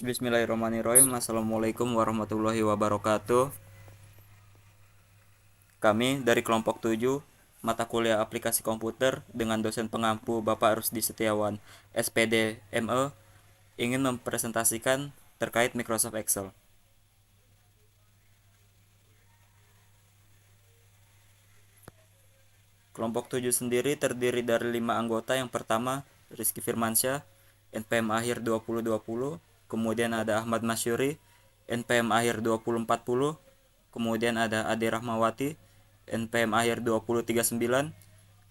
Bismillahirrahmanirrahim. Assalamualaikum warahmatullahi wabarakatuh. Kami dari kelompok 7 mata kuliah aplikasi komputer dengan dosen pengampu Bapak Rusdi Setiawan, SPD ME, ingin mempresentasikan terkait Microsoft Excel. Kelompok 7 sendiri terdiri dari 5 anggota. Yang pertama, Rizky Firmansyah, NPM akhir 2020, kemudian ada Ahmad Masyuri, NPM akhir 2040, kemudian ada Ade Rahmawati, NPM akhir 2039,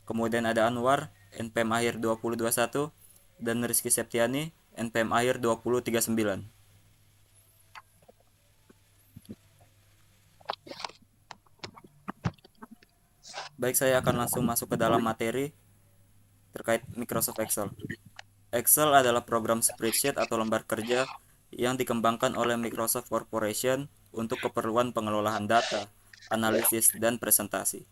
kemudian ada Anwar, NPM akhir 2021, dan Rizky Septiani, NPM akhir 2039. Baik, saya akan langsung masuk ke dalam materi terkait Microsoft Excel. Excel adalah program spreadsheet atau lembar kerja yang dikembangkan oleh Microsoft Corporation untuk keperluan pengelolaan data, analisis, dan presentasi.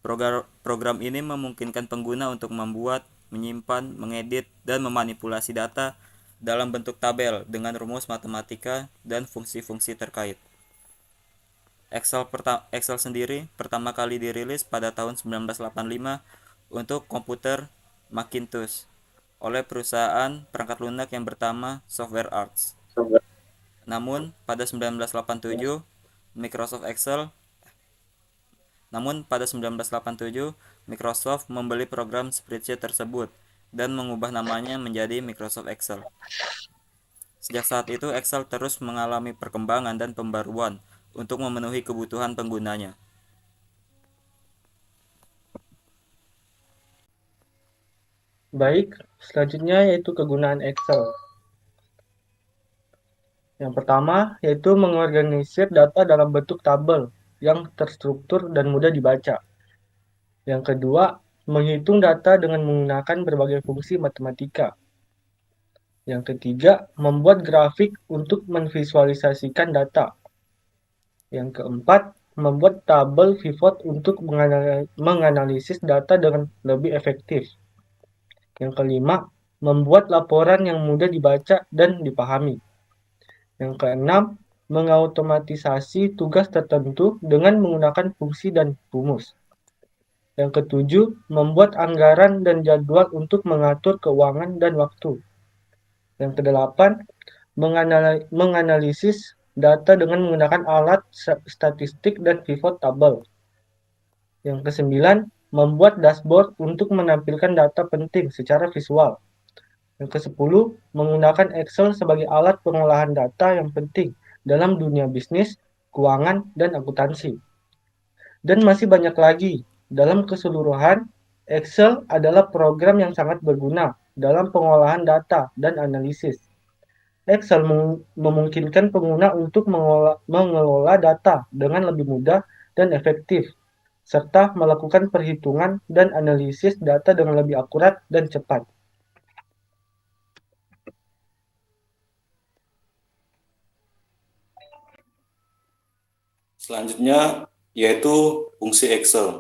Program ini memungkinkan pengguna untuk membuat, menyimpan, mengedit, dan memanipulasi data dalam bentuk tabel dengan rumus matematika dan fungsi-fungsi terkait. Excel sendiri pertama kali dirilis pada tahun 1985 untuk komputer Macintosh oleh perusahaan perangkat lunak yang bernama Software Arts. Namun pada 1987 Microsoft Excel Namun pada 1987 Microsoft membeli program spreadsheet tersebut dan mengubah namanya menjadi Microsoft Excel. Sejak saat itu Excel terus mengalami perkembangan dan pembaruan untuk memenuhi kebutuhan penggunanya. Baik, selanjutnya yaitu kegunaan Excel. Yang pertama yaitu mengorganisir data dalam bentuk tabel yang terstruktur dan mudah dibaca. Yang kedua, menghitung data dengan menggunakan berbagai fungsi matematika. Yang ketiga, membuat grafik untuk memvisualisasikan data. Yang keempat, membuat tabel pivot untuk menganalisis data dengan lebih efektif. Yang kelima, membuat laporan yang mudah dibaca dan dipahami. Yang keenam, mengautomatisasi tugas tertentu dengan menggunakan fungsi dan rumus. Yang ketujuh, membuat anggaran dan jadwal untuk mengatur keuangan dan waktu. Yang kedelapan, menganalisis data dengan menggunakan alat statistik dan pivot table. Yang kesembilan, membuat dashboard untuk menampilkan data penting secara visual. Yang kesepuluh, menggunakan Excel sebagai alat pengolahan data yang penting dalam dunia bisnis, keuangan, dan akuntansi. Dan masih banyak lagi. Dalam keseluruhan, Excel adalah program yang sangat berguna dalam pengolahan data dan analisis. Excel memungkinkan pengguna untuk mengelola data dengan lebih mudah dan efektif, serta melakukan perhitungan dan analisis data dengan lebih akurat dan cepat. Selanjutnya yaitu fungsi Excel.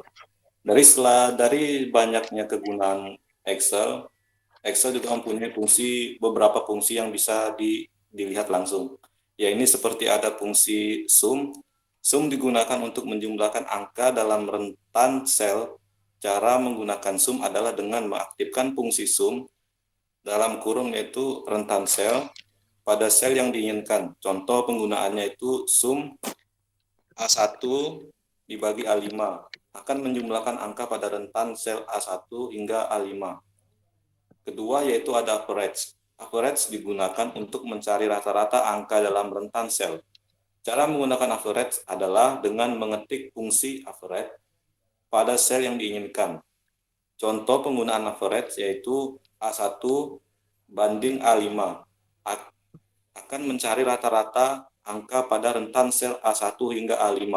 Dari banyaknya kegunaan Excel, Excel juga mempunyai beberapa fungsi yang bisa dilihat langsung. Ya, ini seperti ada fungsi sum. Sum digunakan untuk menjumlahkan angka dalam rentan sel. Cara menggunakan sum adalah dengan mengaktifkan fungsi sum dalam kurung yaitu rentan sel pada sel yang diinginkan. Contoh penggunaannya itu sum A1 dibagi A5 akan menjumlahkan angka pada rentan sel A1 hingga A5. Kedua yaitu ada average. Average digunakan untuk mencari rata-rata angka dalam rentan sel. Cara menggunakan average adalah dengan mengetik fungsi average pada sel yang diinginkan. Contoh penggunaan average yaitu A1 banding A5 akan mencari rata-rata angka pada rentan sel A1 hingga A5.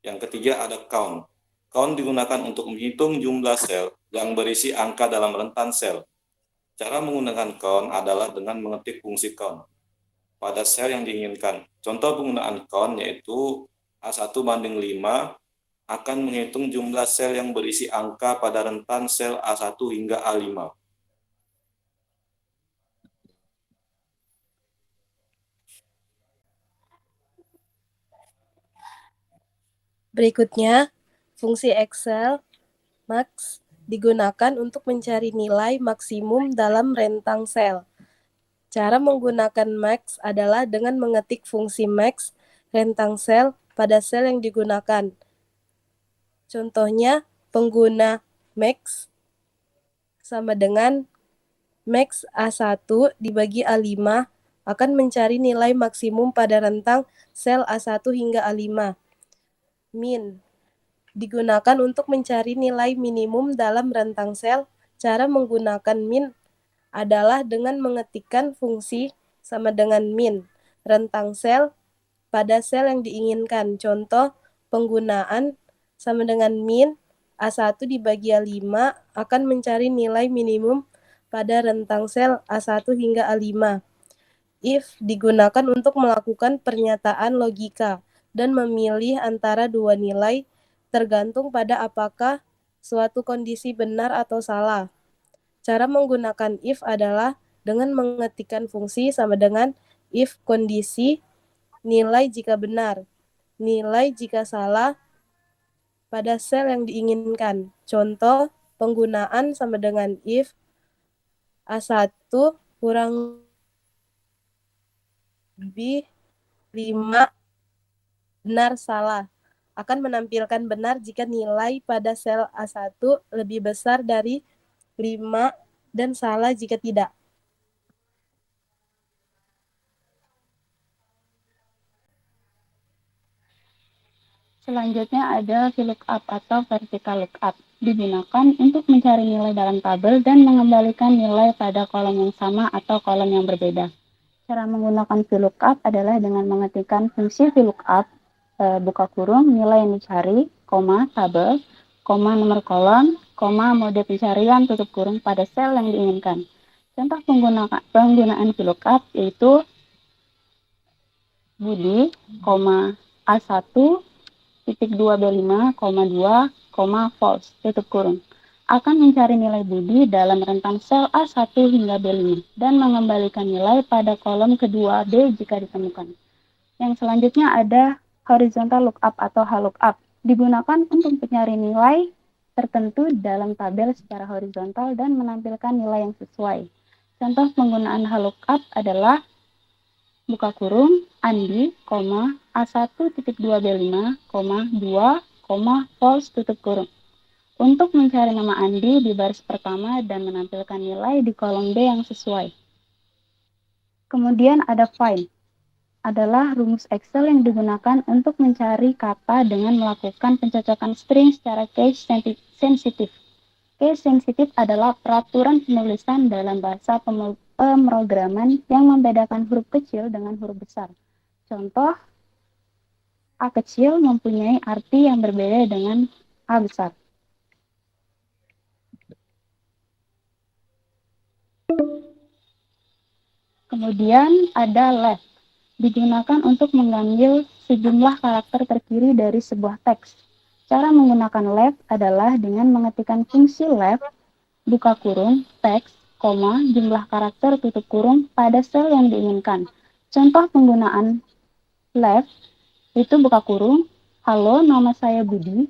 Yang ketiga ada count. Count digunakan untuk menghitung jumlah sel yang berisi angka dalam rentan sel. Cara menggunakan count adalah dengan mengetik fungsi count pada sel yang diinginkan. Contoh penggunaan count yaitu A1 banding 5 akan menghitung jumlah sel yang berisi angka pada rentan sel A1 hingga A5. Berikutnya, fungsi Excel Max digunakan untuk mencari nilai maksimum dalam rentang sel. Cara menggunakan Max adalah dengan mengetik fungsi Max rentang sel pada sel yang digunakan. Contohnya, pengguna Max sama dengan Max A1 dibagi A5 akan mencari nilai maksimum pada rentang sel A1 hingga A5. Min digunakan untuk mencari nilai minimum dalam rentang sel. Cara menggunakan min adalah dengan mengetikkan fungsi sama dengan min rentang sel pada sel yang diinginkan. Contoh, penggunaan sama dengan min A1 dibagi A5 akan mencari nilai minimum pada rentang sel A1 hingga A5. If digunakan untuk melakukan pernyataan logika dan memilih antara dua nilai tergantung pada apakah suatu kondisi benar atau salah. Cara menggunakan if adalah dengan mengetikkan fungsi sama dengan if kondisi nilai jika benar, nilai jika salah pada sel yang diinginkan. Contoh, penggunaan sama dengan if A1 kurang lebih 5 benar salah akan menampilkan benar jika nilai pada sel A1 lebih besar dari 5 dan salah jika tidak. Selanjutnya ada VLOOKUP atau vertical lookup. Digunakan untuk mencari nilai dalam tabel dan mengembalikan nilai pada kolom yang sama atau kolom yang berbeda. Cara menggunakan VLOOKUP adalah dengan mengetikkan fungsi VLOOKUP, buka kurung, nilai yang dicari, koma, tabel, koma, nomor kolom, koma, mode pencarian, tutup kurung pada sel yang diinginkan. Contoh penggunaan VLOOKUP yaitu Budi, A1, titik 2B5, 2, false, tutup kurung. Akan mencari nilai Budi dalam rentang sel A1 hingga B5 dan mengembalikan nilai pada kolom kedua B jika ditemukan. Yang selanjutnya ada horizontal lookup atau HLOOKUP. Digunakan untuk mencari nilai tertentu dalam tabel secara horizontal dan menampilkan nilai yang sesuai. Contoh penggunaan HLOOKUP adalah buka kurung, Andi, A1.2B5, 2, false, tutup kurung. Untuk mencari nama Andi di baris pertama dan menampilkan nilai di kolom B yang sesuai. Kemudian ada find, adalah rumus Excel yang digunakan untuk mencari kata dengan melakukan pencocokan string secara case sensitif. Case sensitif adalah peraturan penulisan dalam bahasa pemrograman yang membedakan huruf kecil dengan huruf besar. Contoh, A kecil mempunyai arti yang berbeda dengan A besar. Kemudian ada left, digunakan untuk mengambil sejumlah karakter terkiri dari sebuah teks. Cara menggunakan left adalah dengan mengetikkan fungsi left, buka kurung, teks, koma, jumlah karakter tutup kurung pada sel yang diinginkan. Contoh penggunaan left itu buka kurung, halo nama saya Budi,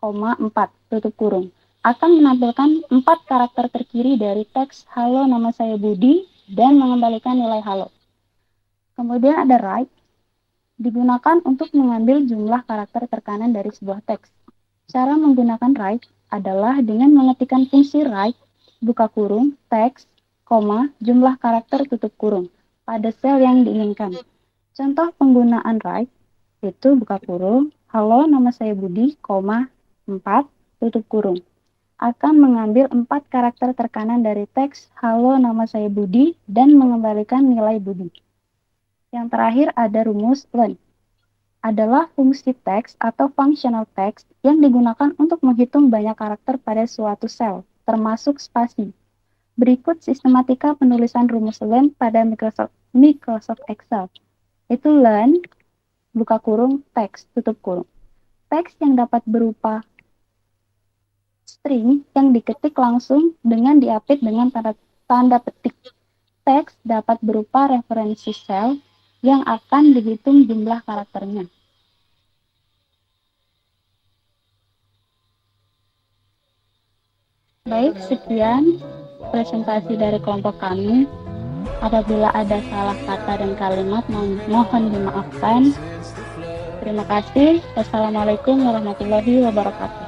4, tutup kurung. Akan menampilkan 4 karakter terkiri dari teks halo nama saya Budi dan mengembalikan nilai halo. Kemudian ada right, digunakan untuk mengambil jumlah karakter terkanan dari sebuah teks. Cara menggunakan right adalah dengan mengetikkan fungsi right, buka kurung, teks, koma, jumlah karakter tutup kurung pada sel yang diinginkan. Contoh penggunaan right itu buka kurung, halo nama saya Budi, 4, tutup kurung. Akan mengambil 4 karakter terkanan dari teks halo nama saya Budi dan mengembalikan nilai Budi. Yang terakhir ada rumus len, adalah fungsi teks atau functional text yang digunakan untuk menghitung banyak karakter pada suatu sel, termasuk spasi. Berikut sistematika penulisan rumus len pada Microsoft Excel. Itu len, buka kurung, teks, tutup kurung. Teks yang dapat berupa string yang diketik langsung dengan diapit dengan tanda petik. Teks dapat berupa referensi sel yang akan dihitung jumlah karakternya. Baik, sekian presentasi dari kelompok kami. Apabila ada salah kata dan kalimat, mohon dimaafkan. Terima kasih. Wassalamualaikum warahmatullahi wabarakatuh.